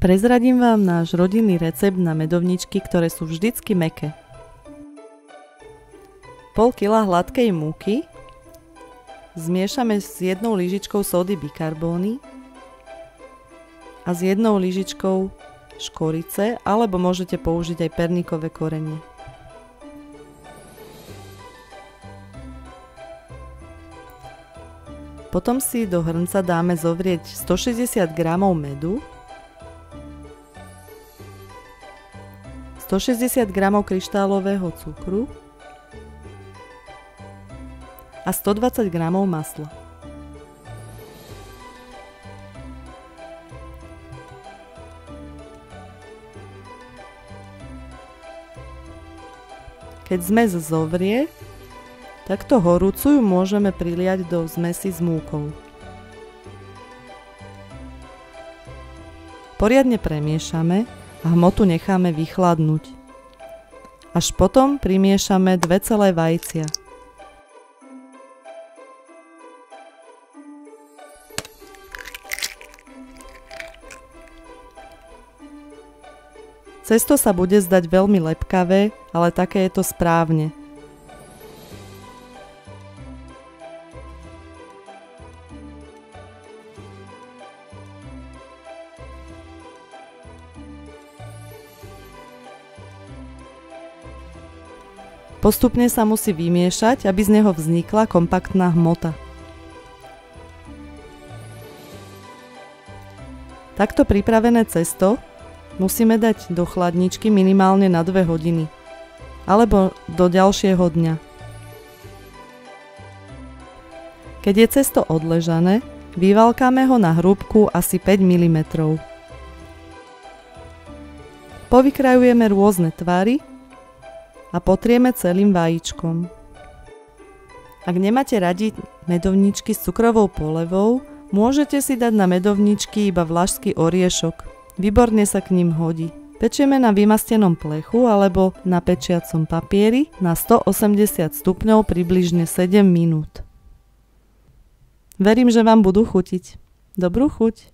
Prezradím vám náš rodinný recept na medovničky, ktoré sú vždycky mäkké. Pol kila hladkej múky zmiešame s 1 lyžičkou sódy bikarbóny a s 1 lyžičkou škorice, alebo môžete použiť aj perníkové korenie. Potom si do hrnca dáme zovrieť 160 g medu, 160 g kryštálového cukru a 120 g masla. Keď zmes zovrie, takto horúcu ju môžeme priliať do zmesi s múkou. Poriadne premiešame a hmotu necháme vychladnúť. Až potom primiešame 2 celé vajcia. Cesto sa bude zdať veľmi lepkavé, ale také je to správne. Postupne sa musí vymiešať, aby z neho vznikla kompaktná hmota. Takto pripravené cesto musíme dať do chladničky minimálne na 2 hodiny alebo do ďalšieho dňa. Keď je cesto odležané, vyvalkáme ho na hrúbku asi 5 mm. Povykrajujeme rôzne tvary a potrieme celým vajíčkom. Ak nemáte radi medovničky s cukrovou polevou, môžete si dať na medovničky iba vlašský oriešok. Výborne sa k ním hodí. Pečieme na vymastenom plechu alebo na pečiacom papieri na 180 stupňov približne 7 minút. Verím, že vám budú chutiť. Dobrú chuť!